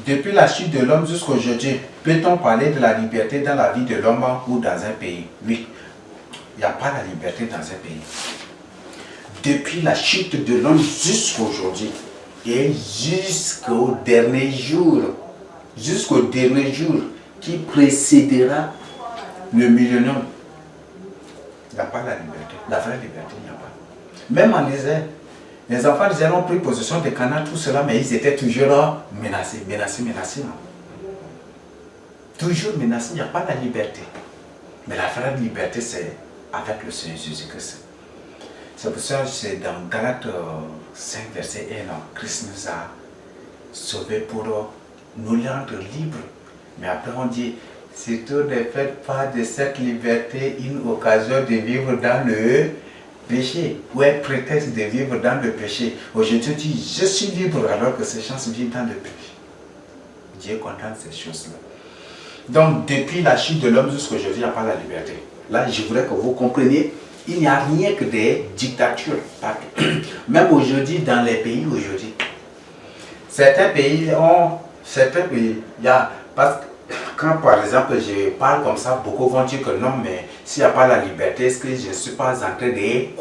Depuis la chute de l'homme jusqu'à aujourd'hui, peut-on parler de la liberté dans la vie de l'homme ou dans un pays? Oui, il n'y a pas la liberté dans un pays. Depuis la chute de l'homme jusqu'à aujourd'hui et jusqu'au dernier jour qui précédera le millénium, il n'y a pas la liberté. La vraie liberté, il n'y a pas. Même en Israël, les enfants d'Israël ont pris possession des Canaan, tout cela, mais ils étaient toujours menacés. Non. Toujours menacés, il n'y a pas la liberté. Mais la vraie liberté, c'est avec le Seigneur Jésus-Christ. C'est pour ça que c'est dans Galates 5, verset 1, Christ nous a sauvés pour nous rendre libres. Mais après on dit, surtout ne faites pas de cette liberté une occasion de vivre dans le péché, ou un prétexte de vivre dans le péché. Aujourd'hui, tu dis, je suis libre alors que ces gens vivent dans le péché. Dieu est content de ces choses-là. Donc, depuis la chute de l'homme jusqu'à aujourd'hui, il n'y a pas la liberté. Là, je voudrais que vous compreniez, il n'y a rien que des dictatures partout. Même aujourd'hui, dans les pays aujourd'hui. Certains pays, il y a, parce que quand par exemple je parle comme ça, beaucoup vont dire que non, mais s'il n'y a pas la liberté, est-ce que je ne suis pas en train de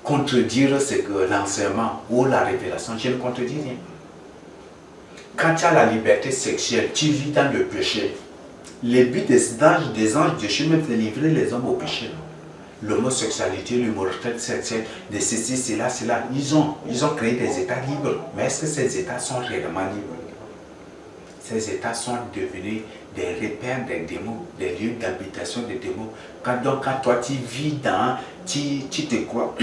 contredire ce que l'enseignement ou la révélation, je ne contredis rien. Quand tu as la liberté sexuelle, tu vis dans le péché. Le but des anges de Dieu, même de livrer les hommes au péché. L'homosexualité, l'immoralité sexuelle, de ceci, cela. Ils ont créé des états libres. Mais est-ce que ces états sont réellement libres? Ces états sont devenus des repères des démons, des lieux d'habitation des démons. Quand toi tu vis dans, tu te crois,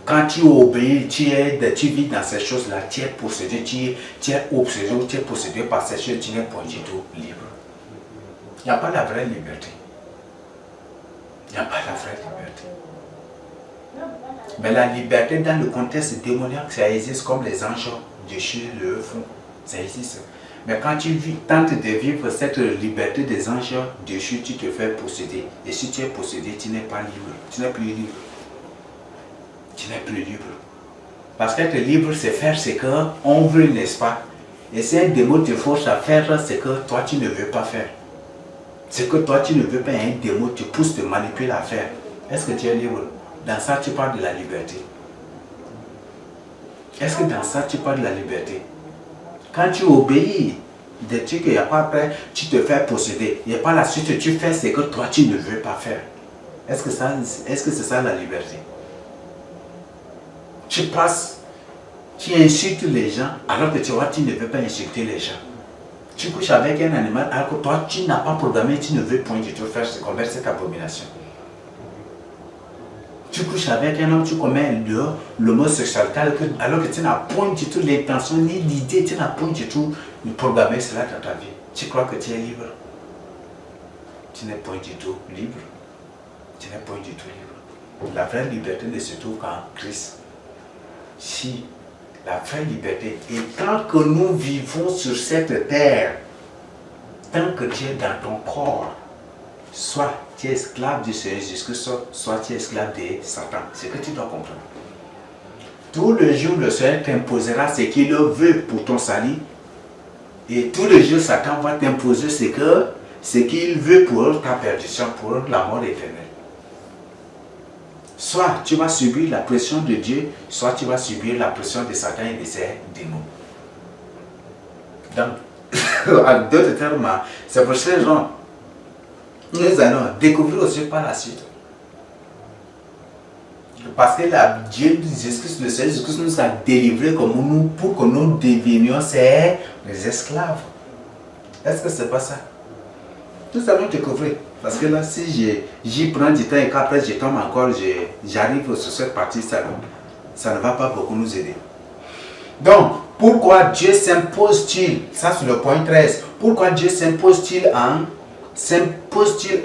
quand tu obéis, tu vis dans ces choses-là, tu es possédé, tu es obsédé, tu es possédé par ces choses, tu n'es pas du tout libre. Il n'y a pas la vraie liberté. Il n'y a pas la vraie liberté. Mais la liberté dans le contexte démoniaque, ça existe comme les anges déchus le font. Ça existe. Mais quand tu tentes de vivre cette liberté des anges déchus, tu te fais posséder. Et si tu es possédé, tu n'es pas libre. Tu n'es plus libre. Tu n'es plus libre. Parce qu'être libre, c'est faire ce qu'on veut, n'est-ce pas? Et si un démon te force à faire ce que toi tu ne veux pas faire, ce que toi tu ne veux pas, un démon te pousse, te manipule à faire, est-ce que tu es libre? Dans ça, tu parles de la liberté. Est-ce que dans ça, tu parles de la liberté? Quand tu obéis des trucs, il n'y a pas après, tu te fais posséder. Il n'y a pas la suite, tu fais ce que toi tu ne veux pas faire. Est-ce que c'est ça la liberté? Tu passes, tu insultes les gens, alors que tu vois, tu ne veux pas insulter les gens. Tu couches avec un animal, alors que toi, tu n'as pas programmé, tu ne veux point du tout faire commettre cette abomination. Tu couches avec un homme, tu commets l'homosexualité, alors que tu n'as point du tout l'intention, ni l'idée, tu n'as point du tout programmé cela dans ta vie. Tu crois que tu es libre? Tu n'es point du tout libre. Tu n'es point du tout libre. La vraie liberté ne se trouve qu'en Christ. Si la vraie liberté, et tant que nous vivons sur cette terre, tant que tu es dans ton corps, soit tu es esclave du Seigneur Jésus-Christ, soit tu es esclave de Satan. C'est ce que tu dois comprendre. Tout le jour, le Seigneur t'imposera ce qu'il veut pour ton salut. Et tout le jour, Satan va t'imposer ce qu'il veut pour ta perdition, pour la mort éternelle. Soit tu vas subir la pression de Dieu, soit tu vas subir la pression de Satan et de ses démons. Donc, en d'autres termes, c'est pour ces gens, nous allons découvrir aussi par la suite. Parce que Dieu, Jésus-Christ, le Seigneur Jésus-Christ nous a délivrés comme nous pour que nous devenions ses esclaves. Est-ce que c'est pas ça? Nous allons découvrir. Parce que là, si j'y prends du temps et qu'après je tombe encore, j'arrive sur cette partie, ça ne va pas beaucoup nous aider. Donc, pourquoi Dieu s'impose-t-il, ça c'est le point 13, pourquoi Dieu s'impose-t-il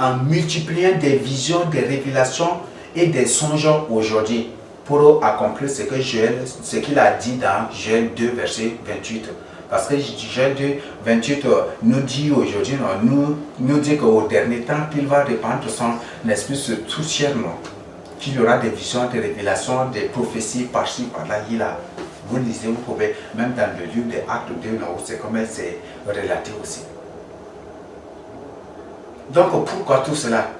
en multipliant des visions, des révélations et des songes aujourd'hui pour accomplir ce qu'il a dit dans Joël 2, verset 28. Parce que Joël 2, 28 nous dit aujourd'hui, nous dit qu'au dernier temps, qu'il va répandre son esprit sur toute chair, qu'il y aura des visions, des révélations, des prophéties par-ci, par-là. Il a Vous lisez, vous pouvez, même dans le livre des Actes 2, c'est comme c'est relaté aussi. Donc pourquoi tout cela?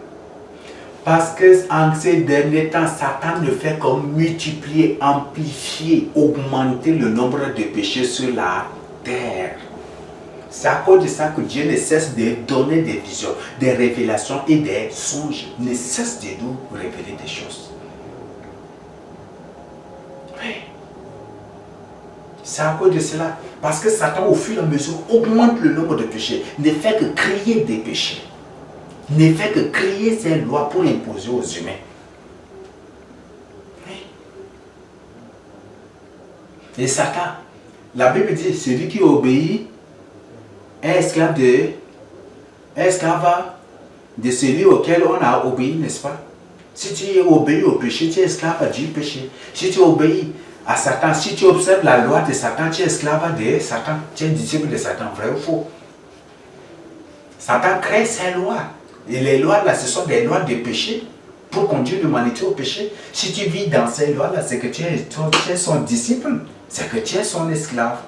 Parce que en ces derniers temps, Satan ne fait que multiplier, amplifier, augmenter le nombre de péchés sur la terre. C'est à cause de ça que Dieu ne cesse de donner des visions, des révélations et des songes. Ne cesse de nous révéler des choses. Oui. C'est à cause de cela. Parce que Satan, au fur et à mesure, augmente le nombre de péchés. Ne fait que créer des péchés. Ne fait que créer ces lois pour imposer aux humains. Oui. Et Satan, la Bible dit, celui qui obéit est esclave de celui auquel on a obéi, n'est-ce pas? Si tu obéis au péché, tu es esclave du péché. Si tu obéis à Satan, si tu observes la loi de Satan, tu es esclave de Satan. Tu es disciple de Satan, vrai ou faux? Satan crée ses lois. Et les lois là, ce sont des lois de péché pour conduire l'humanité au péché. Si tu vis dans ces lois là, c'est que tu es son disciple, c'est que tu es son esclave.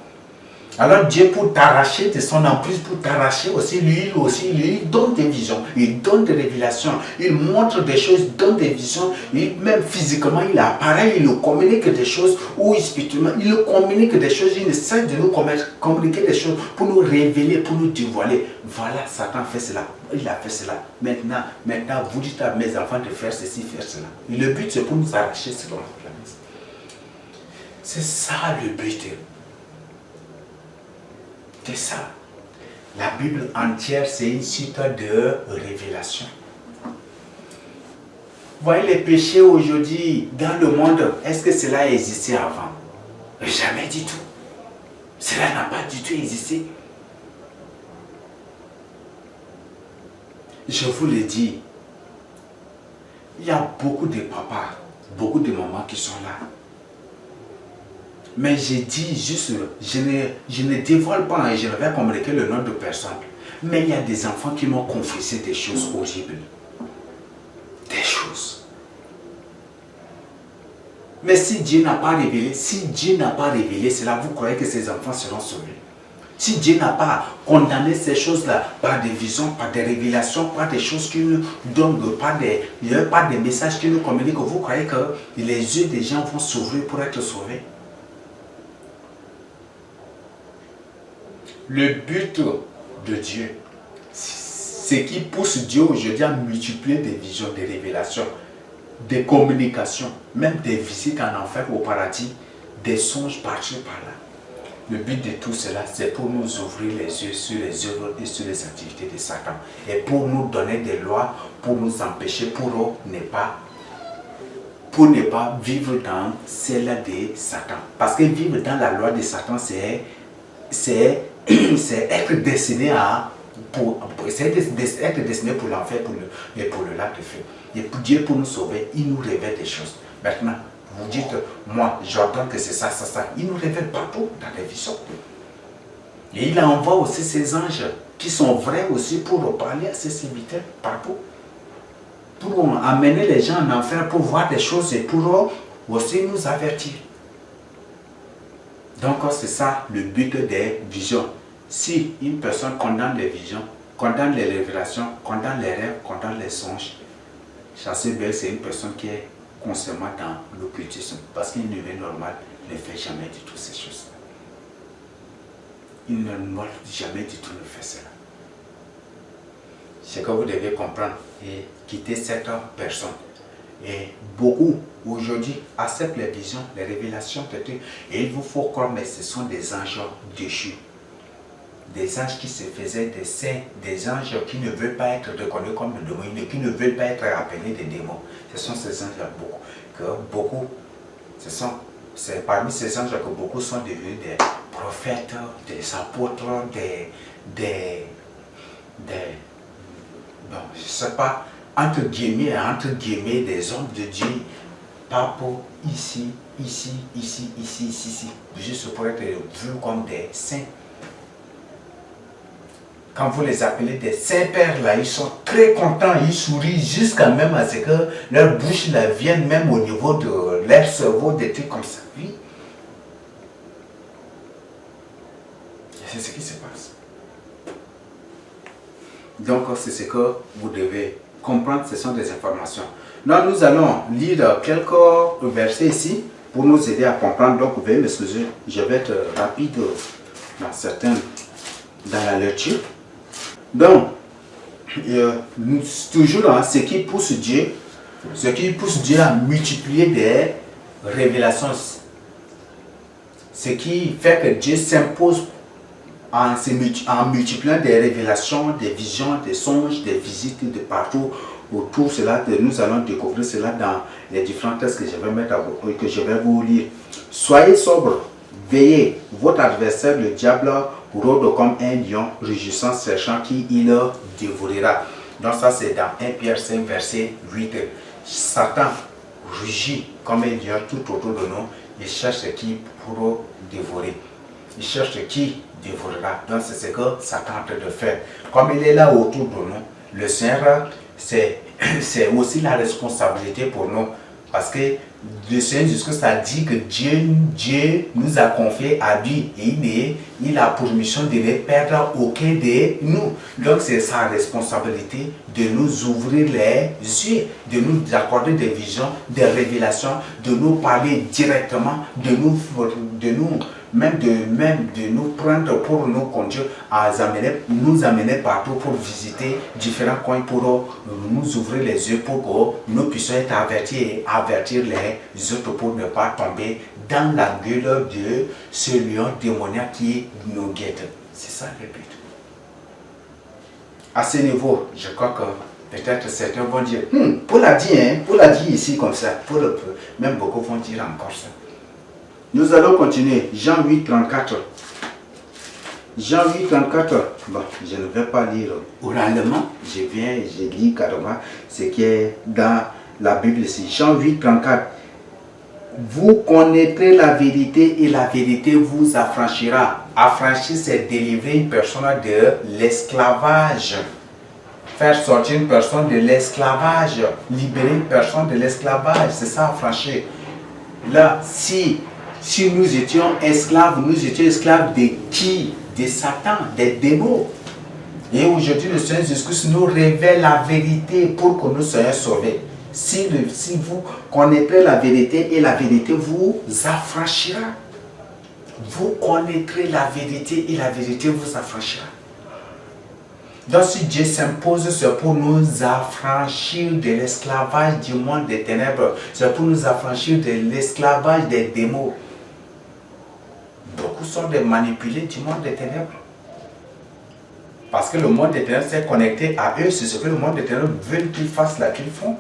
Alors Dieu, pour t'arracher de son emprise, pour t'arracher aussi, lui donne des visions, il donne des révélations, il montre des choses, il donne des visions, même physiquement il apparaît, il nous communique des choses, ou spirituellement, il nous communique des choses, il essaie de nous communiquer des choses pour nous révéler, pour nous dévoiler. Voilà, Satan fait cela, il a fait cela. Maintenant, vous dites à mes enfants de faire ceci, faire cela. Et le but c'est pour nous arracher selon la planète. C'est ça le but. C'est ça. La Bible entière, c'est une suite de révélations. Vous voyez les péchés aujourd'hui dans le monde, est-ce que cela a existé avant? Jamais du tout. Cela n'a pas du tout existé. Je vous le dis, il y a beaucoup de papas, beaucoup de mamans qui sont là. Mais je dis juste, je ne dévoile pas et je ne vais communiquer le nom de personne. Mais il y a des enfants qui m'ont confessé des choses horribles. Des choses. Mais si Dieu n'a pas révélé, cela, vous croyez que ces enfants seront sauvés? Si Dieu n'a pas condamné ces choses-là par des visions, par des révélations, par des choses qu'il nous donne, par des messages qu'il nous communique, vous croyez que les yeux des gens vont s'ouvrir pour être sauvés? Le but de Dieu, ce qui pousse Dieu aujourd'hui à multiplier des visions, des révélations, des communications, même des visites en enfer au paradis, des songes par-ci par-là. Le but de tout cela, c'est pour nous ouvrir les yeux sur les œuvres et sur les activités de Satan. Et pour nous donner des lois, pour nous empêcher, pour ne pas vivre dans celle de Satan. Parce que vivre dans la loi de Satan, c'est être destiné pour l'enfer et pour le lac de feu. Et pour Dieu, pour nous sauver, il nous révèle des choses. Maintenant, vous dites, moi, j'ordonne que c'est ça, ça, ça. Il nous révèle partout dans les visions. Et il envoie aussi ses anges qui sont vrais aussi pour parler à ses serviteurs partout. Pour amener les gens en enfer, pour voir des choses et pour aussi nous avertir. Donc c'est ça le but des visions. Si une personne condamne les visions, condamne les révélations, condamne les rêves, condamne les songes, c'est une personne qui est constamment dans l'occultisme. Parce qu'une humain normal ne fait jamais du tout ces choses. Une normal jamais du tout ne fait cela. C'est que vous devez comprendre et quitter cette personne. Et beaucoup aujourd'hui acceptent les visions, les révélations de Dieu. Et il vous faut croire, mais ce sont des anges déchus. Des anges qui se faisaient des saints, des anges qui ne veulent pas être reconnus comme des démons, qui ne veulent pas être appelés des démons. Ce sont ces anges-là c'est parmi ces anges que beaucoup sont devenus des prophètes, des apôtres, bon, je ne sais pas, entre guillemets, des hommes de Dieu, pas pour ici, juste pour être vus comme des saints. Quand vous les appelez des saints-pères, là, ils sont très contents, ils sourient jusqu'à même à ce que leur bouche là, vienne même au niveau de leur cerveau, des trucs comme ça. Oui. C'est ce qui se passe. Donc, c'est ce que vous devez comprendre, ce sont des informations. Donc, nous allons lire quelques versets ici pour nous aider à comprendre. Donc, veuillez m'excuser, je vais être rapide dans la lecture. Donc, toujours ce qui pousse Dieu à multiplier des révélations, ce qui fait que Dieu s'impose en multipliant des révélations, des visions, des songes, des visites de partout autour. Cela, nous allons découvrir cela dans les différents textes que je vais vous lire. Soyez sobres, veillez, votre adversaire le diable rôde comme un lion rugissant, cherchant qui il dévorera. Donc ça c'est dans 1 Pierre 5 verset 8. Satan rugit comme un lion tout autour de nous. Il cherche qui pour dévorer. Il cherche qui dévorera. Donc c'est ce que Satan est en train de faire. Comme il est là autour de nous, le Seigneur, c'est aussi la responsabilité pour nous. Parce que le Seigneur Jésus-Christ a dit que Dieu nous a confié à lui et il a pour mission de ne perdre aucun de nous. Donc c'est sa responsabilité de nous ouvrir les yeux, de nous accorder des visions, des révélations, de nous parler directement, de nous prendre pour nous conduire, nous amener partout pour visiter différents coins, pour nous ouvrir les yeux, pour que nous puissions être avertis et avertir les autres pour ne pas tomber dans la gueule de ce lion démoniaque qui nous guette. C'est ça le but. À ce niveau, je crois que peut-être certains vont dire, Paul a dit, Paul a dit ici comme ça, même beaucoup vont dire encore ça. Nous allons continuer. Jean 8, 34. Jean 8, 34. Bon, je ne vais pas lire oralement. Je lis carrément ce qui est dans la Bible ici. Jean 8, 34. Vous connaîtrez la vérité et la vérité vous affranchira. Affranchir, c'est délivrer une personne de l'esclavage. Faire sortir une personne de l'esclavage. Libérer une personne de l'esclavage. C'est ça, affranchir. Là, si nous étions esclaves de qui? De Satan, des démons. Et aujourd'hui, le Seigneur Jésus-Christ nous révèle la vérité pour que nous soyons sauvés. Si vous connaîtrez la vérité et la vérité vous affranchira. Vous connaîtrez la vérité et la vérité vous affranchira. Donc si Dieu s'impose, c'est pour nous affranchir de l'esclavage du monde des ténèbres. C'est pour nous affranchir de l'esclavage des démons. Beaucoup sont des manipulés du monde des ténèbres. Parce que le monde des ténèbres s'est connecté à eux. C'est ce que le monde des ténèbres veut qu'ils fassent là, qu'ils font.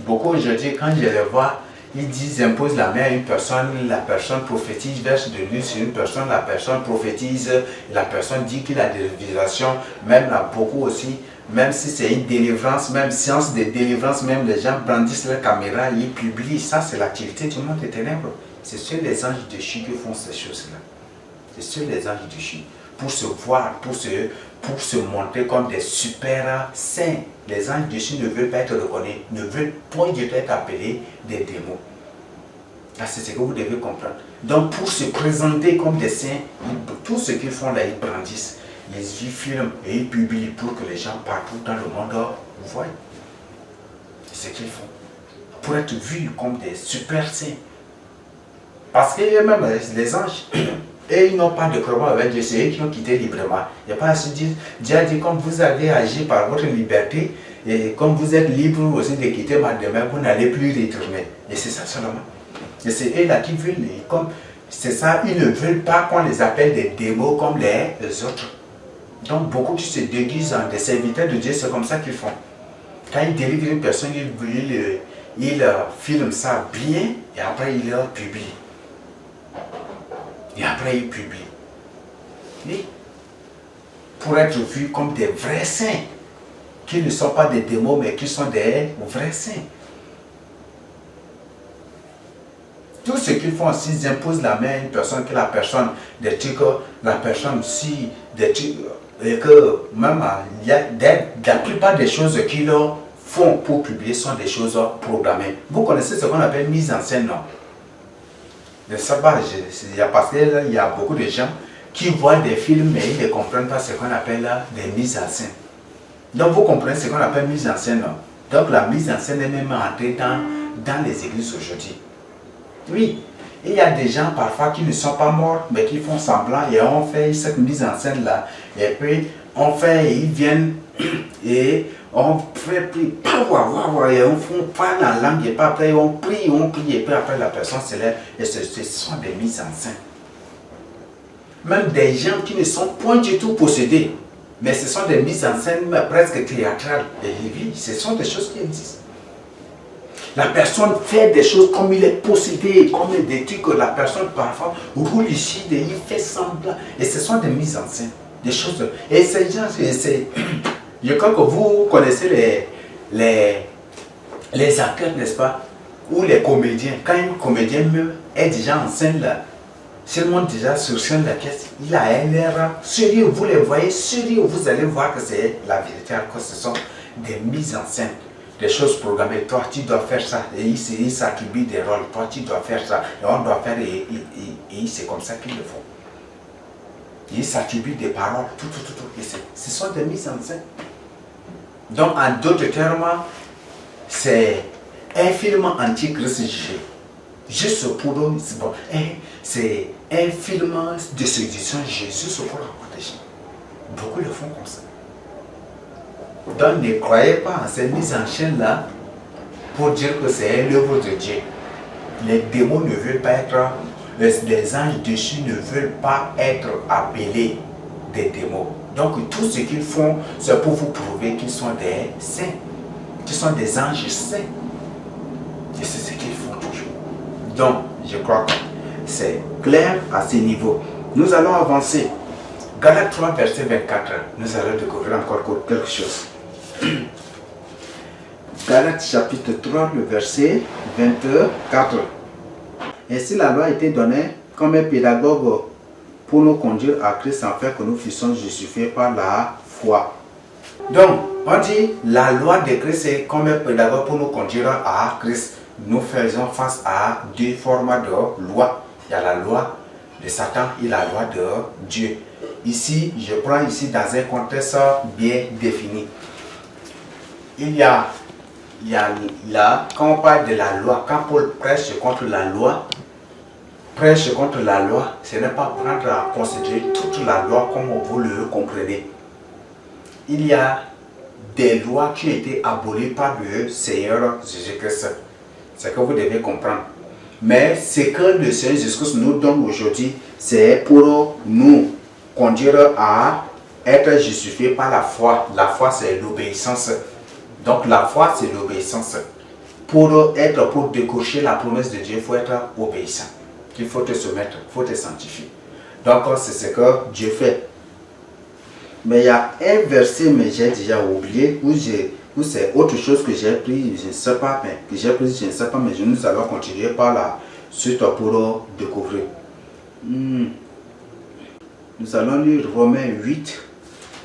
Beaucoup aujourd'hui, quand je les vois, ils disent, imposent la main à une personne, la personne prophétise, verse de l'huile sur une personne, la personne prophétise, la personne dit qu'il a des révélations, même là, beaucoup aussi, même si c'est une délivrance, même séance de délivrance, même les gens brandissent leur caméra, ils publient, ça c'est l'activité du monde des ténèbres. C'est sur les anges déchus qui font ces choses-là. C'est sur les anges déchus. Pour se voir, pour se montrer comme des super saints. Les anges déchus ne veulent pas être reconnus, ne veulent point être appelés des démons. C'est ce que vous devez comprendre. Donc pour se présenter comme des saints, tout ce qu'ils font là, ils brandissent. Ils filment et ils publient pour que les gens partout dans le monde voient. C'est ce qu'ils font. Pour être vus comme des super saints. Parce que même les anges, et ils n'ont pas de problème avec Dieu, c'est eux qui ont quitté librement. Il n'y a pas à se dire, Dieu a dit, comme vous avez agi par votre liberté, et comme vous êtes libre aussi de quitter ma demeure, vous n'allez plus retourner. Et c'est ça seulement. Et c'est eux là qui veulent, c'est ça, ils ne veulent pas qu'on les appelle des démons comme les autres. Donc beaucoup qui se déguisent en des serviteurs de Dieu, c'est comme ça qu'ils font. Quand ils délivrent une personne, ils filment ça bien, et après ils le publient. Et après, ils publient. Et pour être vus comme des vrais saints, qui ne sont pas des démons, mais qui sont des vrais saints. Tout ce qu'ils font, s'ils imposent la main à une personne, que la personne, des trucs, la personne, si, des trucs, et que même, la plupart des choses qu'ils font pour publier sont des choses programmées. Vous connaissez ce qu'on appelle mise en scène, non? Le sabbat, parce qu'il y a beaucoup de gens, qui voient des films mais ils ne comprennent pas ce qu'on appelle des mises en scène. Donc vous comprenez ce qu'on appelle mise en scène. Non? Donc la mise en scène est même entrée dans les églises aujourd'hui. Oui, il y a des gens parfois qui ne sont pas morts mais qui font semblant et on fait cette mise en scène là. Et puis on fait, ils viennent et on fait prier, et on parle en langue et puis après on prie et puis après la personne se lève et ce sont des mises en scène. Même des gens qui ne sont point du tout possédés, mais ce sont des mises en scène presque théâtrales. Et oui, ce sont des choses qui existent. La personne fait des choses comme il est possédé, comme des trucs que la personne parfois roule ici, il fait semblant. Et ce sont des mises en scène, des choses. Et ces gens, je crois que vous connaissez les acteurs, n'est-ce pas? Ou les comédiens. Quand un comédien est déjà en scène là, s'il monte déjà sur scène la pièce, il a un air sérieux, vous les voyez sérieux, vous allez voir que c'est la vérité, que ce sont des mises en scène, des choses programmées. Toi, tu dois faire ça, et il s'attribue des rôles, toi, tu dois faire ça, et on doit faire, et c'est comme ça qu'ils le font. Il s'attribue des paroles, tout, et ce sont des mises en scène. Donc, en d'autres termes, c'est un film anti-Christ jugé. Juste pour eux, c'est un film de séduction Jésus pour la protéger. Beaucoup le font comme ça. Donc ne croyez pas en ces mises en chaîne là pour dire que c'est l'œuvre de Dieu. Les démons ne veulent pas être, les anges dessus ne veulent pas être appelés des démons. Donc tout ce qu'ils font, c'est pour vous prouver qu'ils sont des saints, qu'ils sont des anges saints. Et c'est ce qu'ils font toujours. Donc, je crois que c'est clair à ce niveau. Nous allons avancer. Galates 3, verset 24. Nous allons découvrir encore quelque chose. Galates chapitre 3, le verset 24. Ainsi, la loi a été donnée comme un pédagogue pour nous conduire à Christ afin que nous fussions justifiés par la foi. Donc, on dit la loi de Christ est comme un pédagogue pour nous conduire à Christ. Nous faisons face à deux formats de loi. Il y a la loi de Satan et la loi de Dieu. Ici, je prends ici dans un contexte bien défini. Il y a là, quand on parle de la loi, quand Paul prêche contre la loi, ce n'est pas prendre à considérer toute la loi comme vous le comprenez. Il y a des lois qui ont été abolies par le Seigneur Jésus-Christ. C'est ce que vous devez comprendre. Mais ce que le Seigneur Jésus-Christ nous donne aujourd'hui, c'est pour nous conduire à être justifiés par la foi. La foi, c'est l'obéissance. Donc la foi, c'est l'obéissance. Pour décocher la promesse de Dieu, il faut être obéissant. Il faut te soumettre, il faut te sanctifier. Donc c'est ce que Dieu fait. Mais il y a un verset, mais j'ai déjà oublié, où c'est autre chose que j'ai pris, je ne sais pas, mais nous allons continuer par la suite pour découvrir. Nous allons lire Romains 8,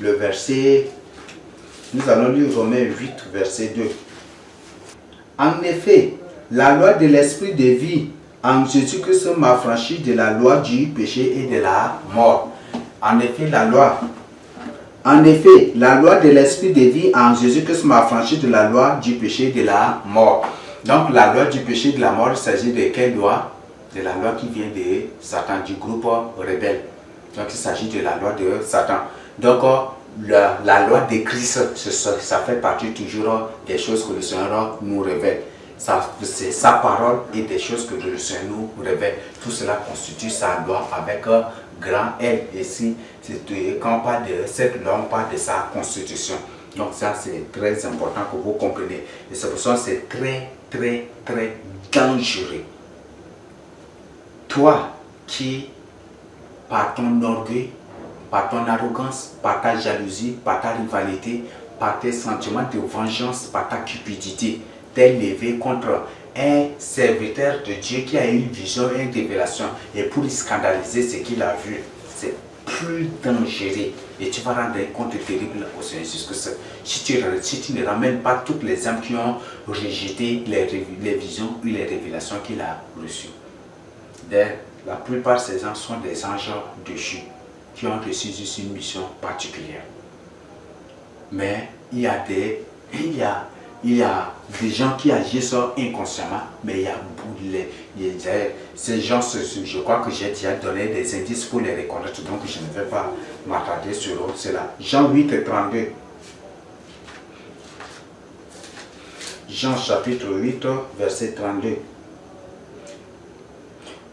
le verset. Nous allons lire Romains 8, verset 2. En effet, la loi de l'esprit de vie en Jésus-Christ m'a franchi de la loi du péché et de la mort. En effet, la loi de l'esprit de vie en Jésus-Christ m'a franchi de la loi du péché et de la mort. Donc, la loi du péché et de la mort, il s'agit de quelle loi? De la loi qui vient de Satan, du groupe rebelle. Donc, il s'agit de la loi de Satan. Donc, la loi de Christ, ça fait partie toujours des choses que le Seigneur nous révèle. C'est sa parole et des choses que le Seigneur nous révèle. Tout cela constitue sa loi avec un grand L. Ici, quand on parle de cette loi, on parle de sa constitution. Donc ça, c'est très important que vous compreniez. Et c'est pour ça que c'est très, très, très dangereux. Toi qui, par ton orgueil, par ton arrogance, par ta jalousie, par ta rivalité, par tes sentiments de vengeance, par ta cupidité, t'es levé contre un serviteur de Dieu qui a une vision, une révélation, et pour scandaliser ce qu'il a vu, c'est plus dangereux. Et tu vas rendre un compte terrible au Seigneur Jésus-Christ. Si tu ne ramènes pas toutes les âmes qui ont rejeté les visions ou les révélations qu'il a reçues. La plupart de ces gens sont des anges déchus. qui ont reçu juste une mission particulière. Mais il y a des gens qui agissent inconsciemment, mais il y a ces gens, je crois que j'ai déjà donné des indices pour les reconnaître, donc je ne vais pas m'attarder sur cela. Jean 8, 32. Jean chapitre 8, verset 32.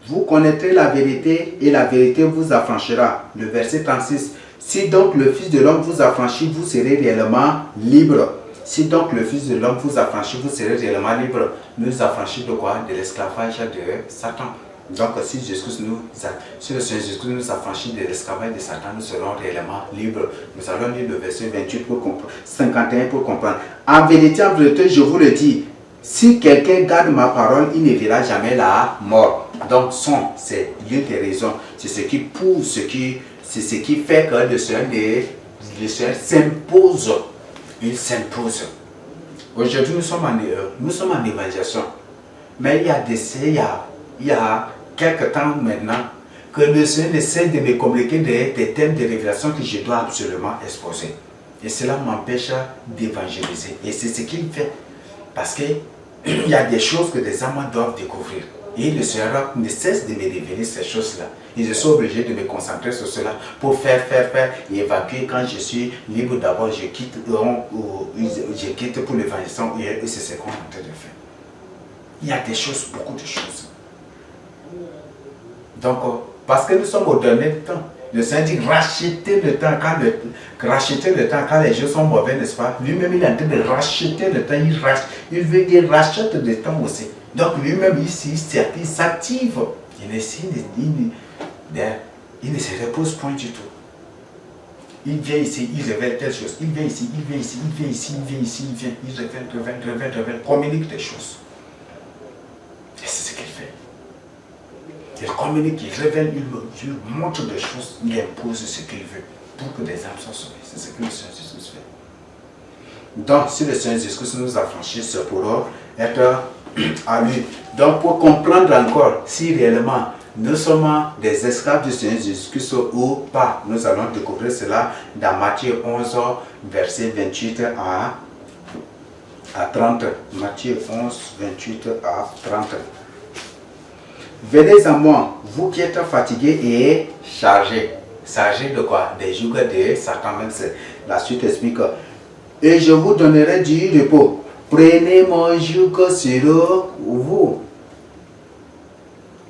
Vous connaîtrez la vérité et la vérité vous affranchira. Le verset 36. Si donc le Fils de l'homme vous affranchit, vous serez réellement libre. Si donc le Fils de l'homme vous affranchit, vous serez réellement libre. Nous affranchir de quoi? De l'esclavage de Satan. Donc si le Seigneur Jésus nous affranchit de l'esclavage de Satan, nous serons réellement libres. Nous allons lire le verset 28 pour comprendre, 51 pour comprendre. En vérité, je vous le dis, si quelqu'un garde ma parole, il ne verra jamais la mort. Donc c'est l'une des raisons. C'est ce qui pousse, c'est ce qui fait que le Seigneur s'impose. Il s'impose. Aujourd'hui, nous sommes en évangélisation. Mais il y a quelques temps maintenant que le Seigneur essaie de me communiquer des thèmes de révélation que je dois absolument exposer. Et cela m'empêche d'évangéliser. Et c'est ce qu'il fait. Parce qu'il y a des choses que des âmes doivent découvrir. Et le Seigneur ne cesse de me révéler ces choses-là. Et je suis obligé de me concentrer sur cela pour faire et évacuer. Quand je suis libre d'abord, je quitte pour l'évangélisation et c'est ce qu'on est en train de faire. Il y a des choses, beaucoup de choses. Donc, parce que nous sommes au dernier temps, le Seigneur dit racheter le temps quand les gens sont mauvais, n'est-ce pas? Lui-même, il est en train de racheter le temps, il veut dire rachète le temps aussi. Donc lui-même, il s'active. Il ne se repose point du tout. Il vient ici, il révèle telle chose. Il vient ici, il vient ici, il vient ici, il vient ici, il vient. Il révèle, communique des choses. Et c'est ce qu'il fait. Il communique, il révèle, il montre des choses, il impose ce qu'il veut pour que des âmes soient sauvées. C'est ce que le Seigneur Jésus fait. Donc, si le Seigneur Jésus nous affranchit, c'est pour être à lui. Donc, pour comprendre encore si réellement nous sommes des esclaves du Seigneur Jésus-Christ ou pas, nous allons découvrir cela dans Matthieu 11, verset 28 à 30. Matthieu 11, 28 à 30. Venez à moi, vous qui êtes fatigués et chargés. Chargés de quoi? Des jougs de Satan, même la suite explique. Et je vous donnerai du repos. Prenez mon joug sur vous.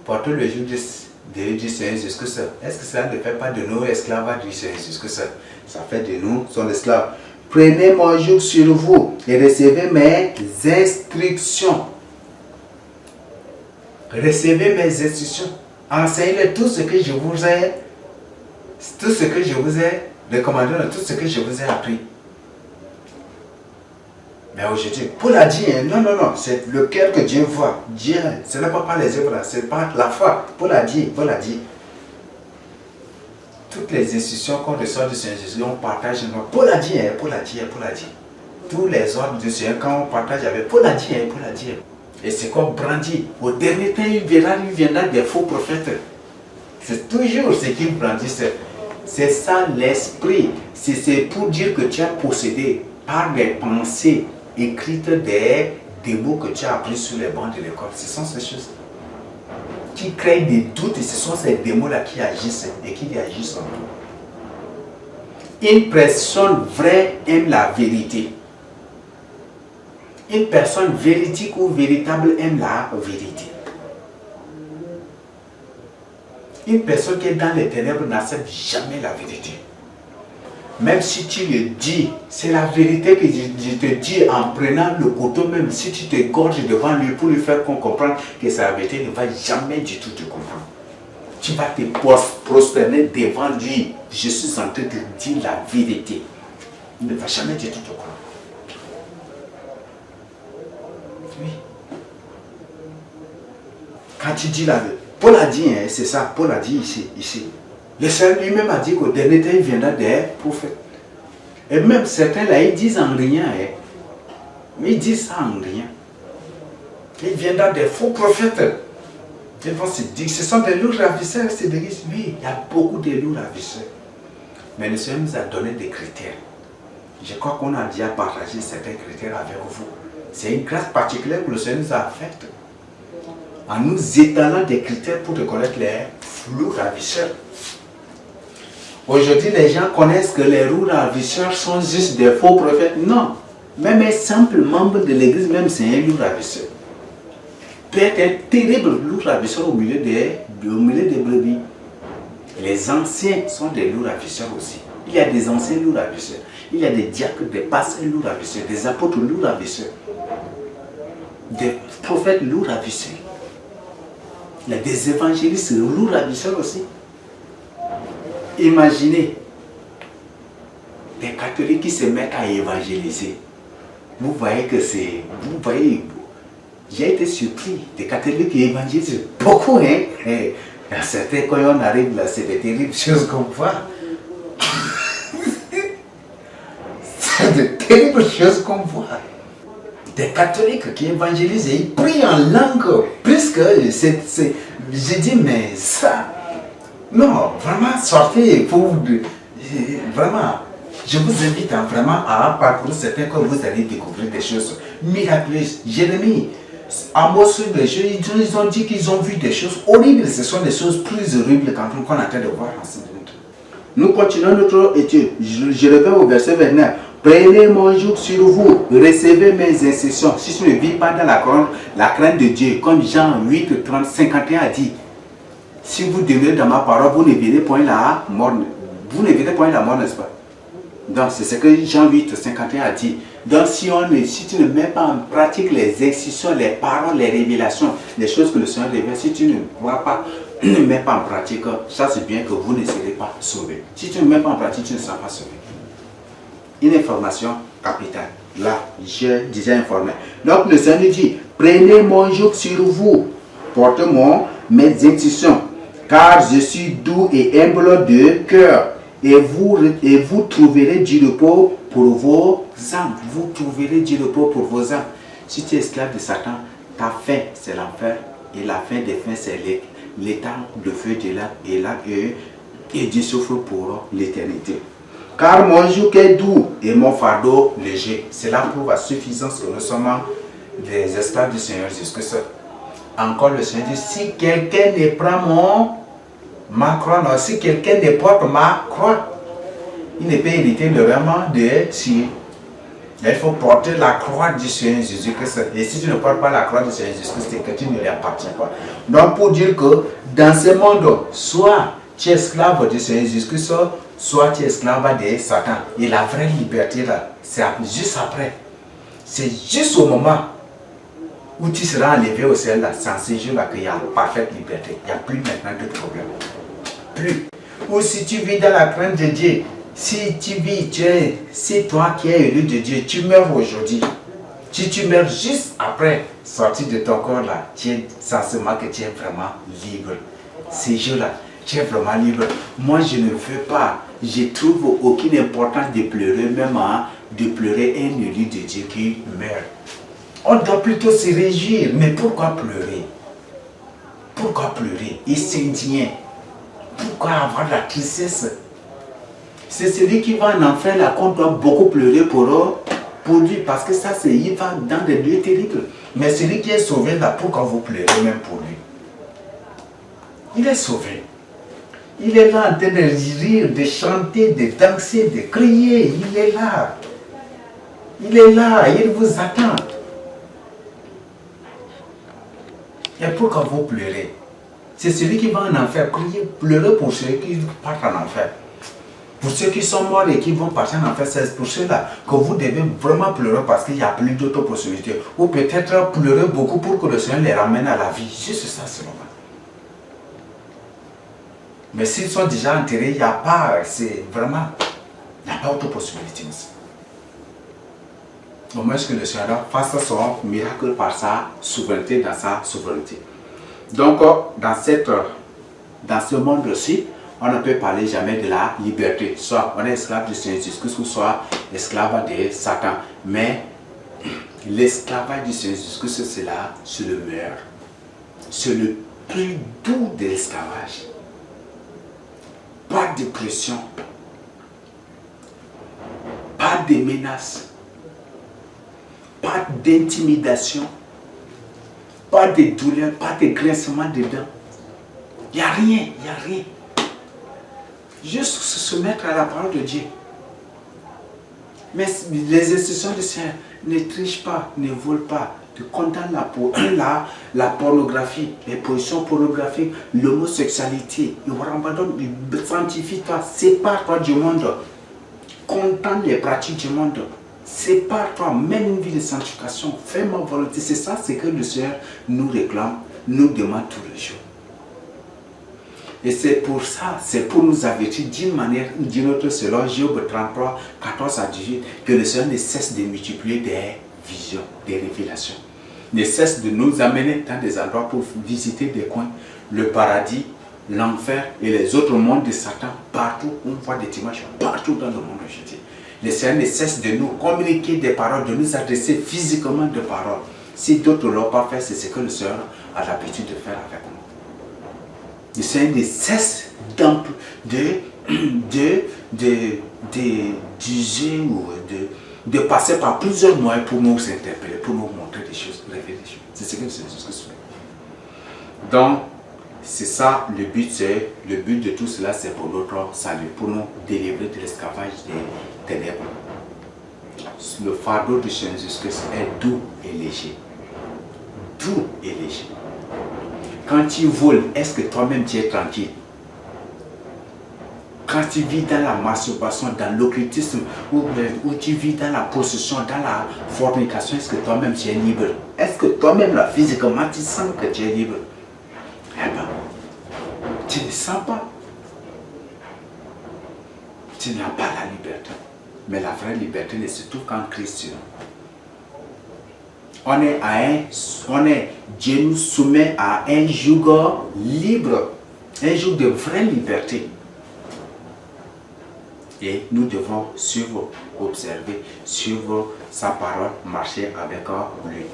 Portez le joug du Seigneur Jésus-Christ. Est-ce que cela ne fait pas de nous esclaves du Seigneur Jésus-Christ? Ça fait de nous son esclaves. Prenez mon joug sur vous et recevez mes instructions. Recevez mes instructions. Enseignez tout ce que je vous ai recommandé, tout ce que je vous ai appris. Mais aujourd'hui, Paul a dit, non, c'est le cœur que Dieu voit. Dieu, ce n'est pas les œuvres, c'est pas la foi. Paul a dit. Toutes les instructions qu'on reçoit du Seigneur Jésus, on partage. Paul a dit. Tous les ordres du Seigneur, quand on partage avec Paul a dit. Et c'est comme brandit. Au dernier temps, il viendra des faux prophètes. C'est toujours ce qu'il brandit. C'est ça l'esprit. C'est pour dire que tu as possédé par des pensées écrites des mots que tu as appris sur les bancs de l'école. Ce sont ces choses qui créent des doutes et ce sont ces démons-là qui agissent et qui agissent en nous. Une personne vraie aime la vérité. Une personne véridique ou véritable aime la vérité. Une personne qui est dans les ténèbres n'accepte jamais la vérité. Même si tu le dis, c'est la vérité que je te dis en prenant le couteau, même si tu te gorges devant lui pour lui faire comprendre que c'est la vérité, il ne va jamais du tout te comprendre. Tu vas te prosterner devant lui. Je suis en train de dire la vérité. Il ne va jamais du tout te comprendre. Oui. Quand tu dis la vérité, Paul a dit, c'est ça, Paul a dit ici. Le Seigneur lui-même a dit qu'au dernier temps, il viendra des prophètes. Et même certains là, ils disent en rien. Ils disent ça en rien. Il viendra des faux prophètes. Ils vont se dire, ce sont des loups ravisseurs, c'est des... Oui, il y a beaucoup de loups ravisseurs. Mais le Seigneur nous a donné des critères. Je crois qu'on a déjà partagé certains critères avec vous. C'est une grâce particulière que le Seigneur nous a faite. En nous étalant des critères pour reconnaître les loups ravisseurs. Aujourd'hui, les gens connaissent que les loups ravisseurs sont juste des faux prophètes. Non. Même un simple membre de l'église, même c'est un loup ravisseur. Peut être un terrible loup ravisseur au milieu des brebis. Les anciens sont des loups ravisseurs aussi. Il y a des anciens loups ravisseurs. Il y a des diacres, des pasteurs loups ravisseurs, des apôtres loups ravisseurs, des prophètes loups ravisseurs. Il y a des évangélistes loups ravisseurs aussi. Imaginez des catholiques qui se mettent à évangéliser. Vous voyez que c'est... Vous voyez, j'ai été surpris. Des catholiques qui évangélisent beaucoup, hein. Et certains, quand on arrive là, c'est des terribles choses qu'on voit. C'est de terribles choses qu'on voit. Des catholiques qui évangélisent et ils prient en langue. Puisque j'ai dit, mais ça... Non, vraiment, sortez pour... Vraiment, je vous invite vraiment à parcourir certains que vous allez découvrir des choses miraculeuses. Jérémie, Amos, les jeux, ils ont dit qu'ils ont vu des choses horribles. Ce sont des choses plus horribles qu'on est en train de voir en ce moment. Nous continuons notre étude. Je reviens au verset 29. Prenez mon joug sur vous, recevez mes instructions. Si tu ne vis pas dans la crainte de Dieu, comme Jean 8, 30, 51 a dit, si vous demeurez dans ma parole, vous ne verrez point la mort. Vous ne verrez point la mort, n'est-ce pas? Donc, c'est ce que Jean 8, 51 a dit. Donc, si tu ne mets pas en pratique les instructions, les paroles, les révélations, les choses que le Seigneur révèle, si tu ne vois pas, ne mets pas en pratique, ça c'est bien que vous ne serez pas sauvés. Si tu ne mets pas en pratique, tu ne seras pas sauvé. Une information capitale. Là, j'ai déjà informé. Donc, le Seigneur dit, prenez mon joug sur vous, portez-moi mes instructions, car je suis doux et humble de cœur, et vous trouverez du repos pour vos âmes. Vous trouverez du repos pour vos âmes. Si tu es esclave de Satan, ta fin c'est l'enfer, et la fin des fins c'est l'état de feu de là, et du souffle pour l'éternité. Car mon joug est doux et mon fardeau léger. Cela prouve à suffisance que nous sommes des esclaves du Seigneur Jésus-Christ. Encore le Seigneur dit, si quelqu'un ne prend ma croix, non, si quelqu'un ne porte ma croix, il ne peut hériter le vraiment de cieux. Il faut porter la croix du Seigneur Jésus-Christ. Et si tu ne portes pas la croix du Seigneur Jésus-Christ, c'est que tu ne lui appartiens pas. Donc pour dire que dans ce monde, soit tu es esclave du Seigneur Jésus-Christ, soit tu es esclave de Satan. Et la vraie liberté là, c'est juste après. C'est juste au moment où tu seras enlevé au ciel, là, c'est en ce jour-là qu'il y a parfaite liberté. Il n'y a plus maintenant de problème. Plus. Ou si tu vis dans la crainte de Dieu, si tu vis, c'est toi qui es élu de Dieu, tu meurs aujourd'hui. Si tu meurs juste après sortir de ton corps là, tu es sensiblement que tu es vraiment libre. Ces jours-là, tu es vraiment libre. Moi, je ne veux pas, je trouve aucune importance de pleurer, même de pleurer un élu de Dieu qui meurt. On doit plutôt se réjouir. Mais pourquoi pleurer? Pourquoi pleurer et s'indigner? Pourquoi avoir la tristesse? C'est celui qui va en enfer là qu'on doit beaucoup pleurer pour lui. Parce que ça, il va dans des lieux terribles. Mais celui qui est sauvé là, pourquoi vous pleurez même pour lui? Il est sauvé. Il est là en train de rire, de chanter, de danser, de crier. Il est là. Il est là. Il vous attend. Et pourquoi vous pleurez? C'est celui qui va en enfer. Priez, pleurez pour ceux qui partent en enfer. Pour ceux qui sont morts et qui vont partir en enfer, c'est pour ceux-là que vous devez vraiment pleurer parce qu'il n'y a plus d'autres possibilités. Ou peut-être pleurer beaucoup pour que le Seigneur les ramène à la vie. Juste ça, c'est normal. Mais s'ils sont déjà enterrés, il n'y a pas, c'est vraiment, il n'y a pas d'autre possibilité. Au moins que le Seigneur fasse son miracle par sa souveraineté, dans sa souveraineté. Donc, dans ce monde-ci, on ne peut parler jamais de la liberté. Soit on est esclave du Seigneur Jésus-Christ, ou soit esclave de Satan. Mais l'esclavage du Seigneur Jésus-Christ, c'est le meilleur. C'est le plus doux de l'esclavage. Pas de pression, de menaces, pas d'intimidation, pas de douleur, pas de grincement de dents. Il n'y a rien, il n'y a rien. Juste se soumettre à la parole de Dieu. Mais les institutions du Seigneur ne trichent pas, ne volent pas, ne condamnent la pornographie, les positions pornographiques, l'homosexualité. Sanctifie-toi, sépare-toi du monde. Condamne les pratiques du monde. Sépare-toi, mène une vie de sanctification, fais ma volonté. C'est ça, c'est que le Seigneur nous réclame, nous demande tous les jours. Et c'est pour ça, c'est pour nous avertir d'une manière ou d'une autre, selon Job 33, 14 à 18, que le Seigneur ne cesse de multiplier des visions, des révélations. Ne cesse de nous amener dans des endroits pour visiter des coins, le paradis, l'enfer et les autres mondes de Satan, partout, on voit des images, partout dans le monde aujourd'hui. Le Seigneur ne cesse de nous communiquer des paroles, de nous adresser physiquement des paroles. Si d'autres ne l'ont pas fait, c'est ce que le Seigneur a l'habitude de faire avec nous. Le Seigneur ne cesse de passer par plusieurs moyens pour nous interpeller, pour nous montrer des choses, révéler des choses. C'est ce que le Seigneur fait. Donc, c'est ça le but, de tout cela, c'est pour notre salut, pour nous délivrer de l'esclavage des ténèbres. Le fardeau de Jésus-Christ est doux et léger. Doux et léger. Quand tu voles, est-ce que toi-même tu es tranquille? Quand tu vis dans la masturbation, dans l'occultisme, ou tu vis dans la possession, dans la fornication, est-ce que toi-même tu es libre? Est-ce que toi-même, là, physiquement, tu sens que tu es libre? Eh bien, tu ne sens pas. Tu n'as pas la liberté. Mais la vraie liberté ne se trouve qu'en Christ. Dieu nous soumet à un joug libre, un joug de vraie liberté. Et nous devons suivre, observer, suivre sa parole, marcher avec lui.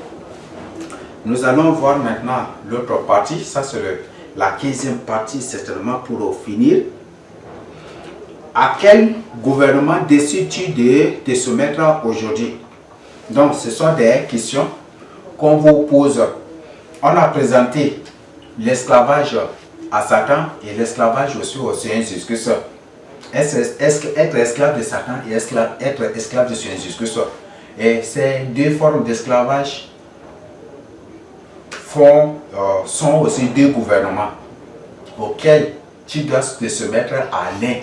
Nous allons voir maintenant l'autre partie, ça c'est la 15e partie, certainement pour finir. À quel gouvernement décides-tu de te soumettre aujourd'hui? Donc, ce sont des questions qu'on vous pose. On a présenté l'esclavage à Satan et l'esclavage aussi au Seigneur Jésus-Christ. Être esclave de Satan et être esclave de Seigneur Jésus-Christ. Et ces deux formes d'esclavage sont aussi deux gouvernements auxquels tu dois te soumettre à l'un,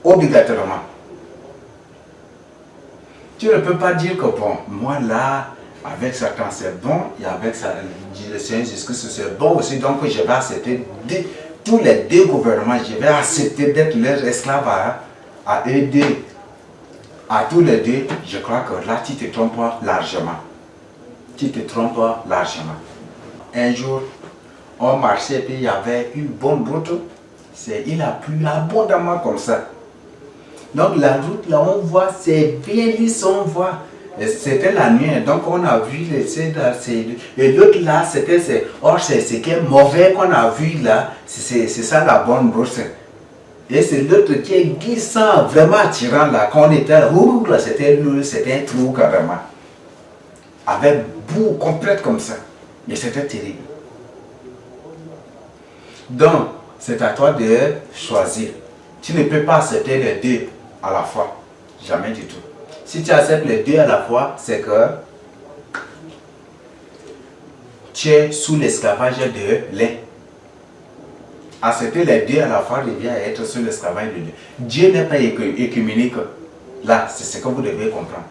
obligatoirement. Tu ne peux pas dire que bon, moi là, avec Satan c'est bon, et avec le Seigneur Jésus-Christ c'est bon aussi, donc je vais accepter tous les deux gouvernements, je vais accepter d'être leur esclave à eux deux, à tous les deux. Je crois que là tu te trompes largement. Tu te trompes largement. Un jour, on marchait et puis il y avait une bonne route, il a plu abondamment comme ça. Donc la route là on voit, c'est bien lisse, on voit. C'était la nuit, donc on a vu et l'autre là, c'est ce qui est mauvais qu'on a vu là, c'est ça la bonne route. Et c'est l'autre qui est glissant, vraiment attirant là, quand on était là, c'était un trou carrément. Avec boue complète comme ça. Et c'était terrible. Donc, c'est à toi de choisir. Tu ne peux pas accepter les deux à la fois. Jamais du tout. Si tu acceptes les deux à la fois, c'est que tu es sous l'esclavage de l'un. Accepter les deux à la fois revient à être sous l'esclavage de l'un. Dieu n'est pas écuménique. Là, c'est ce que vous devez comprendre.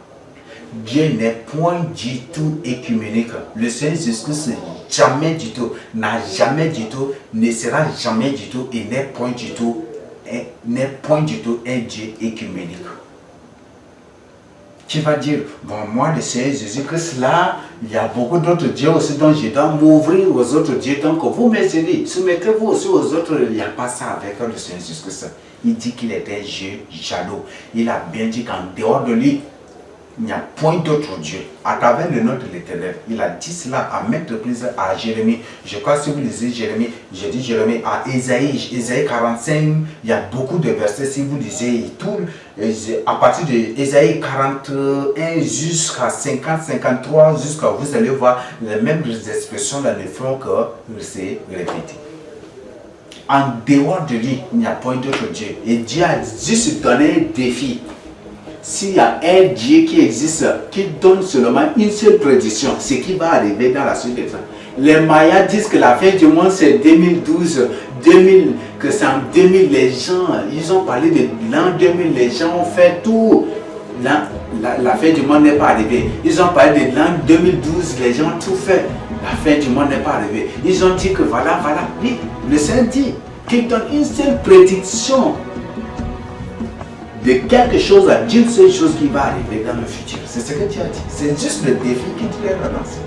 Dieu n'est point du tout écuménique. Le Seigneur Jésus-Christ, jamais du tout, n'a jamais du tout, ne sera jamais du tout et n'est point du tout un Dieu écuménique. Tu vas dire, bon, moi, le Seigneur Jésus-Christ, là, il y a beaucoup d'autres dieux aussi dont je dois m'ouvrir aux autres dieux. Donc, vous m'aidez, soumettez-vous aussi aux autres. Il n'y a pas ça avec le Seigneur Jésus-Christ. Il dit qu'il était un Dieu jaloux. Il a bien dit qu'en dehors de lui, il n'y a point d'autre Dieu. À travers le nom de l'Éternel, il a dit cela à maintes reprises à Jérémie. Je crois que si vous lisez Jérémie, j'ai dit Jérémie, à Ésaïe 45, il y a beaucoup de versets. Si vous lisez tout, à partir de Ésaïe 41 jusqu'à 50, 53, jusqu'à vous allez voir les mêmes expressions là ne font que se répéter. En dehors de lui, il n'y a point d'autre Dieu. Et Dieu a juste donné un défi. S'il y a un Dieu qui existe, qui donne seulement une seule prédiction, ce qui va arriver dans la suite des temps. Les Mayas disent que la fin du monde c'est 2012, 2000, que c'est en 2000, les gens, ils ont parlé de l'an 2000, les gens ont fait tout. La fin du monde n'est pas arrivée. Ils ont parlé de l'an 2012, les gens ont tout fait. La fin du monde n'est pas arrivée. Ils ont dit que voilà. Oui, le Saint dit qu'il donne une seule prédiction de quelque chose, d'une seule chose qui va arriver dans le futur. C'est ce que tu as dit. C'est juste le défi qui te l'a lancé.